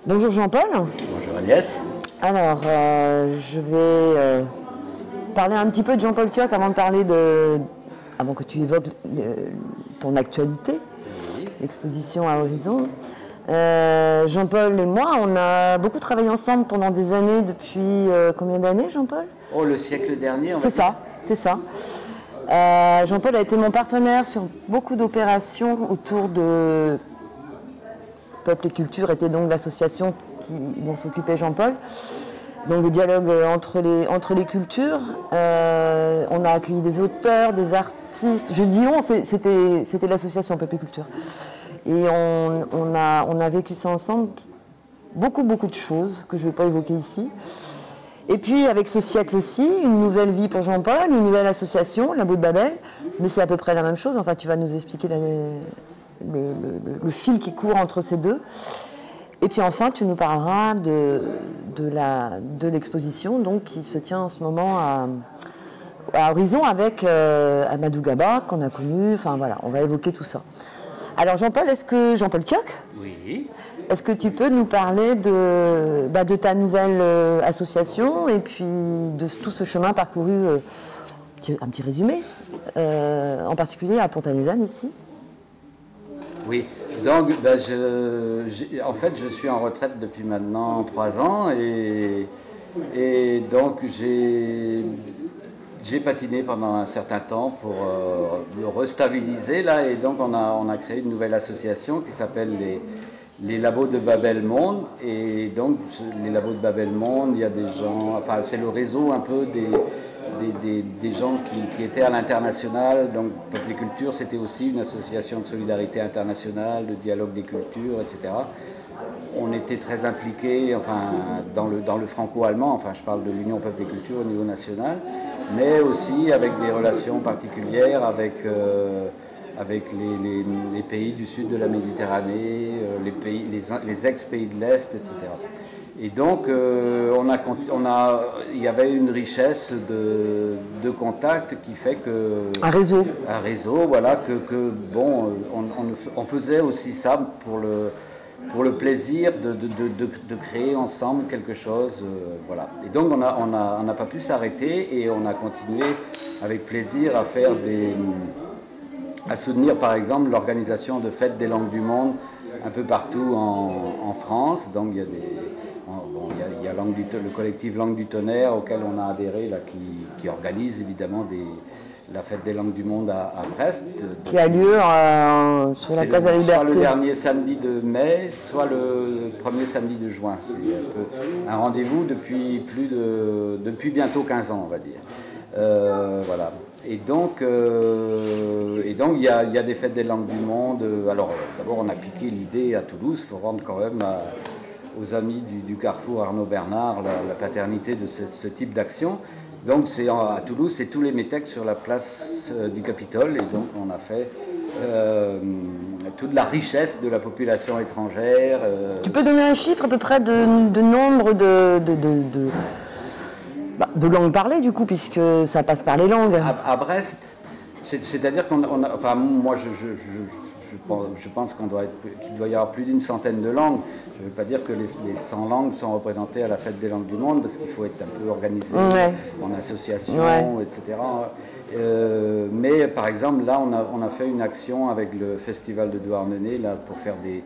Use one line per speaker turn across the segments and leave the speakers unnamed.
Bonjour Jean-Paul.
Bonjour Agnès.
Alors, je vais parler un petit peu de Jean-Paul Kirk avant que tu évoques ton actualité, l'exposition à Horizon. Jean-Paul et moi, on a beaucoup travaillé ensemble pendant des années, depuis combien d'années, Jean-Paul?
Oh, le siècle dernier,
c'est ça. Jean-Paul a été mon partenaire sur beaucoup d'opérations autour de Peuple et Culture, était donc l'association dont s'occupait Jean-Paul. Donc le dialogue entre les cultures. On a accueilli des auteurs, des artistes. Je dis on, c'était l'association Peuple et Culture. Et on a vécu ça ensemble, beaucoup de choses que je ne vais pas évoquer ici. Et puis avec ce siècle-ci, une nouvelle vie pour Jean-Paul, une nouvelle association, Labo de Babel, mais c'est à peu près la même chose. Enfin, tu vas nous expliquer le fil qui court entre ces deux. Et puis enfin, tu nous parleras de l'exposition donc, qui se tient en ce moment à Horizon avec Amadou Gaba, qu'on a connu. Enfin voilà, on va évoquer tout ça. Alors Jean-Paul Kirk,
oui.
Est-ce que tu peux nous parler de ta nouvelle association et puis de tout ce chemin parcouru, un petit résumé, en particulier à Pont-à-Lézanne ici?
Oui, donc en fait je suis en retraite depuis maintenant 3 ans et donc j'ai patiné pendant un certain temps pour me restabiliser là, et donc on a créé une nouvelle association qui s'appelle les Labos de Babel Monde. Et donc les Labos de Babel Monde, il y a des gens, enfin c'est le réseau un peu des gens qui étaient à l'international. Donc Peuple et Culture, c'était aussi une association de solidarité internationale, de dialogue des cultures, etc. On était très impliqués, enfin, dans le franco-allemand, enfin je parle de l'Union Peuple et Culture au niveau national, mais aussi avec des relations particulières avec les pays du sud de la Méditerranée, les ex-pays de l'Est, etc. Et donc, il y avait une richesse de contacts qui fait que...
Un réseau,
voilà, on faisait aussi ça pour le plaisir de créer ensemble quelque chose, voilà. Et donc, on n'a pas pu s'arrêter et on a continué avec plaisir à soutenir par exemple l'organisation de fêtes des langues du monde un peu partout en France. Donc il y a le collectif Langue du Tonnerre auquel on a adhéré là, qui organise évidemment la fête des langues du monde à Brest.
Qui a lieu sur la place de la Liberté.
Soit le dernier samedi de mai, soit le premier samedi de juin. C'est un rendez-vous depuis bientôt 15 ans, on va dire. Voilà. Et donc il y a des fêtes des langues du monde. Alors d'abord on a piqué l'idée à Toulouse, il faut rendre quand même aux amis du Carrefour Arnaud Bernard la paternité de ce type d'action. Donc à Toulouse, c'est tous les métèques sur la place du Capitole, et donc on a fait toute la richesse de la population étrangère.
Tu peux donner un chiffre à peu près de nombre de langues parlées du coup, puisque ça passe par les langues.
À Brest, c'est-à-dire enfin moi je pense qu'il doit y avoir plus d'1 centaine de langues. Je ne veux pas dire que les 100 langues sont représentées à la Fête des langues du monde, parce qu'il faut être un peu organisé en association, etc. Mais par exemple, là, on a fait une action avec le Festival de Douarnenez là, pour faire des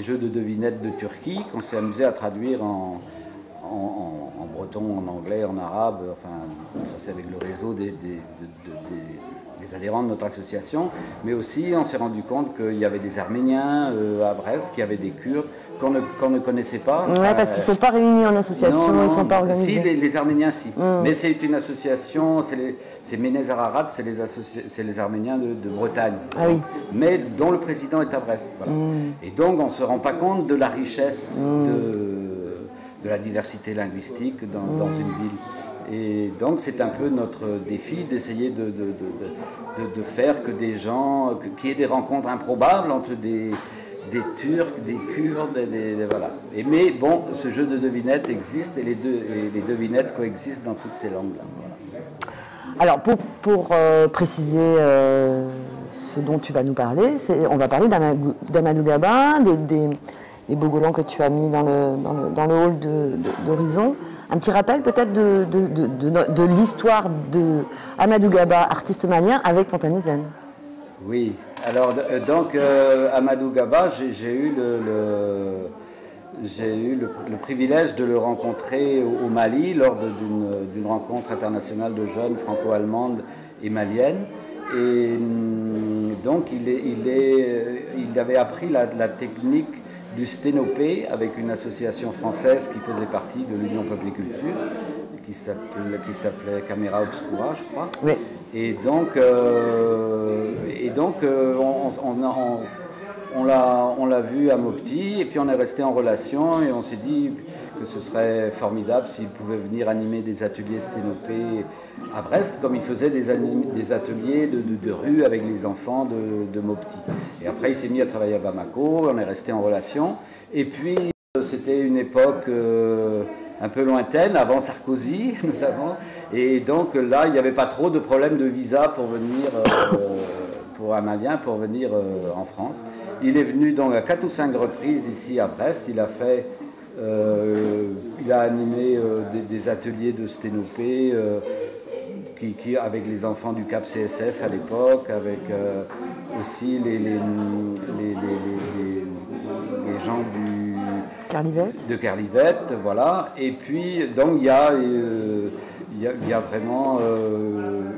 jeux de devinettes de Turquie qu'on s'est amusé à traduire en breton, en anglais, en arabe. Enfin, ça c'est avec le réseau des adhérents de notre association, mais aussi on s'est rendu compte qu'il y avait des Arméniens à Brest, qu'il y avait des Kurdes qu'on ne connaissait pas.
Oui, parce qu'ils ne sont pas réunis en association, ils ne sont pas organisés.
Si, les Arméniens, si. Mais c'est une association, c'est Ménez Ararat, c'est les Arméniens de Bretagne.
Ah oui.
Mais dont le président est à Brest. Voilà. Et donc on ne se rend pas compte de la richesse de la diversité linguistique dans une ville. Et donc c'est un peu notre défi d'essayer de faire que des gens, qu'il y ait des rencontres improbables entre des Turcs, des Kurdes, voilà. Mais bon, ce jeu de devinettes existe, et les devinettes coexistent dans toutes ces langues-là. Voilà.
Alors pour préciser ce dont tu vas nous parler, on va parler d'Amadou Gaba, Bogolans que tu as mis dans le hall d'Horizon. Un petit rappel peut-être de l'histoire de Amadou Gaba, artiste malien, avec Fontanizen.
Oui, alors donc Amadou Gaba, j'ai eu le privilège de le rencontrer au Mali lors d'une rencontre internationale de jeunes franco-allemandes et maliennes. Et donc il avait appris la technique du sténopé avec une association française qui faisait partie de l'Union Peuple et Culture, qui s'appelait Caméra Obscura, je crois.
Oui.
Et donc on l'a vu à Mopti, et puis on est resté en relation, et on s'est dit que ce serait formidable s'il pouvait venir animer des ateliers sténopés à Brest, comme il faisait des ateliers de rue avec les enfants de Mopti. Et après, il s'est mis à travailler à Bamako, on est resté en relation. Et puis, c'était une époque un peu lointaine, avant Sarkozy notamment. Et donc là, il n'y avait pas trop de problèmes de visa pour venir... pour un Malien pour venir en France. Il est venu donc à 4 ou 5 reprises ici à Brest. Il a animé des ateliers de sténopé avec les enfants du Cap CSF à l'époque, avec aussi les gens de Carlivette, voilà. Et puis donc il y a vraiment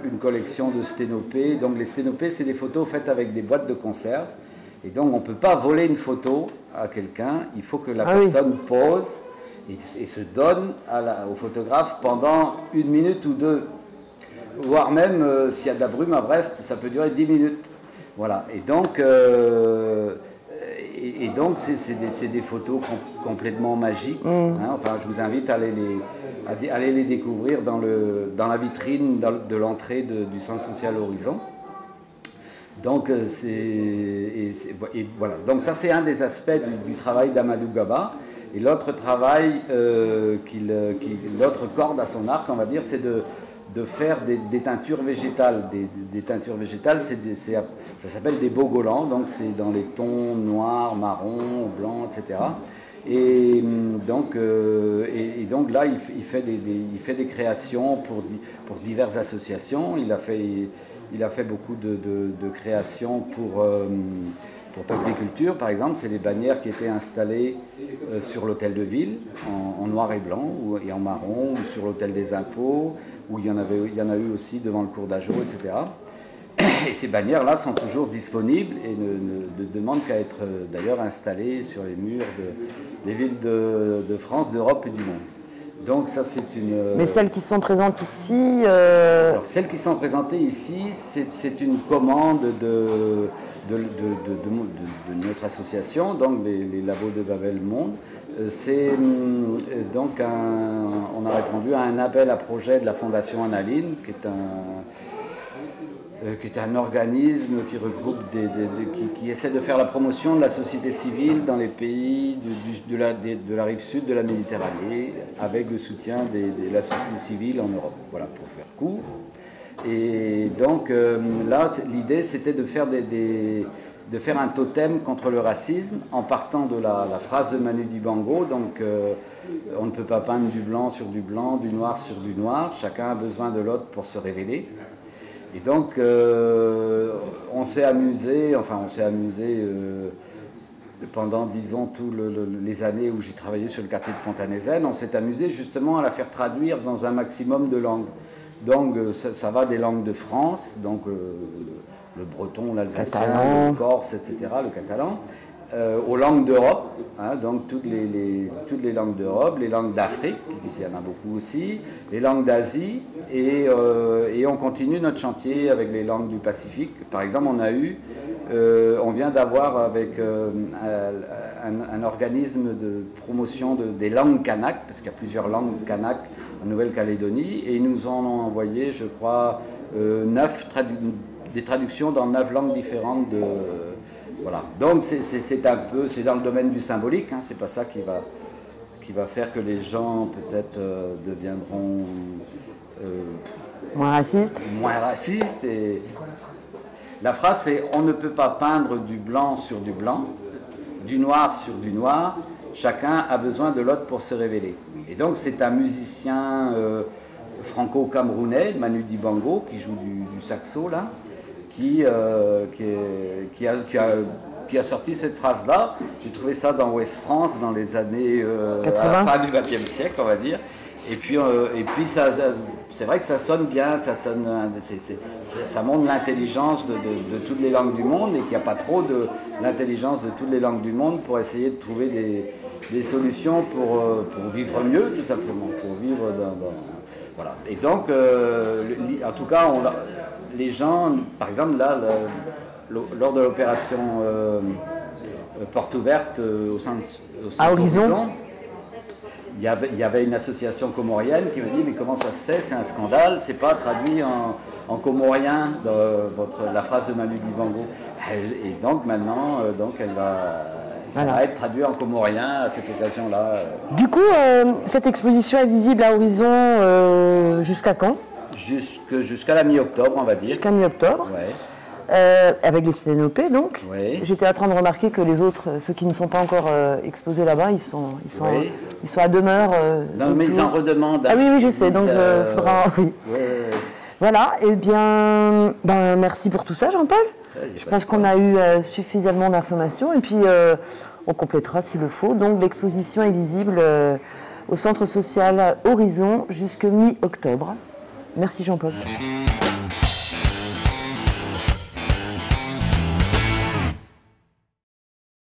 une collection de sténopés. Donc les sténopés, c'est des photos faites avec des boîtes de conserve. Et donc on ne peut pas voler une photo à quelqu'un. Il faut que la personne pose et se donne au photographe pendant 1 minute ou 2. Voire même, s'il y a de la brume à Brest, ça peut durer 10 minutes. Voilà. Et donc c'est des photos complètement magiques. Hein. Enfin, je vous invite à aller les découvrir dans la vitrine de l'entrée du Centre social Horizon. Donc, voilà. Donc ça, c'est un des aspects du travail d'Amadou Gaba. Et l'autre travail, l'autre corde à son arc, on va dire, c'est de faire des teintures végétales. Des teintures végétales, ça s'appelle des bogolans, donc c'est dans les tons noirs, marron, blanc, etc. Et donc là, il fait des créations pour diverses associations. Il a fait beaucoup de créations pour Peuple et Culture, par exemple. C'est les bannières qui étaient installées sur l'hôtel de ville, en noir et blanc, et en marron, ou sur l'hôtel des impôts, où il y en a eu aussi devant le cours d'Ajo, etc. Et ces bannières-là sont toujours disponibles et ne demandent qu'à être d'ailleurs installées sur les murs des villes de France, d'Europe et du monde. Donc ça, c'est une...
Mais celles qui sont présentes ici...
Alors, celles qui sont présentées ici, c'est une commande de notre association, donc les Labos de Babel Monde. C'est donc on a répondu à un appel à projet de la Fondation Annaline, qui est un organisme qui regroupe qui essaie de faire la promotion de la société civile dans les pays de la rive sud de la Méditerranée, avec le soutien de la société civile en Europe. Voilà, pour faire court. Et donc là, l'idée, c'était de faire un totem contre le racisme en partant de la phrase de Manu Dibango. Donc on ne peut pas peindre du blanc sur du blanc, du noir sur du noir. Chacun a besoin de l'autre pour se révéler. Et donc on s'est amusé pendant, disons, toutes les années où j'ai travaillé sur le quartier de Fontanizen. On s'est amusé justement à la faire traduire dans un maximum de langues. Donc ça va des langues de France, donc le breton, l'alsacien, le corse, etc., le catalan, aux langues d'Europe, hein, donc toutes les langues d'Europe, les langues d'Afrique, il y en a beaucoup aussi, les langues d'Asie, et on continue notre chantier avec les langues du Pacifique. Par exemple, on vient d'avoir avec un organisme de promotion des langues kanak, parce qu'il y a plusieurs langues kanak en Nouvelle-Calédonie, et ils nous en ont envoyé, je crois, 9 des traductions dans 9 langues différentes. Voilà. Donc c'est dans le domaine du symbolique, hein, c'est pas ça qui va faire que les gens peut-être deviendront
moins racistes.
Et la phrase, c'est: on ne peut pas peindre du blanc sur du blanc. du noir sur du noir, chacun a besoin de l'autre pour se révéler. Et donc c'est un musicien franco-camerounais, Manu Dibango, qui joue du saxo là, qui a sorti cette phrase-là. J'ai trouvé ça dans Ouest France dans les années
80.
à la fin du XXe siècle, on va dire. Et puis c'est vrai que ça sonne bien, ça montre l'intelligence de toutes les langues du monde et qu'il n'y a pas trop de l'intelligence de toutes les langues du monde pour essayer de trouver des solutions pour vivre mieux, tout simplement, pour vivre voilà. Et donc, en tout cas, les gens, par exemple, là, lors de l'opération Porte Ouverte au centre Horizon, il y avait une association comorienne qui me dit mais comment ça se fait, c'est un scandale, c'est pas traduit en comorien la phrase de Manu Dibango. Et donc maintenant, ça va être traduit en comorien à cette occasion-là.
Du coup, cette exposition est visible à Horizon jusqu'à quand?
Jusqu'à la mi-octobre, on va dire.
Jusqu'à mi-octobre.
Ouais.
Avec les sténopées, donc.
Oui.
J'étais en train de remarquer que les autres, ceux qui ne sont pas encore exposés là-bas, ils sont à demeure.
Non, mais ils en redemandent.
Ah oui, je sais, donc il faudra... Oui. Voilà, et bien, merci pour tout ça, Jean-Paul. Je pense qu'on a eu suffisamment d'informations, et puis on complétera s'il le faut. Donc l'exposition est visible au Centre social Horizon jusqu'à mi-octobre. Merci Jean-Paul.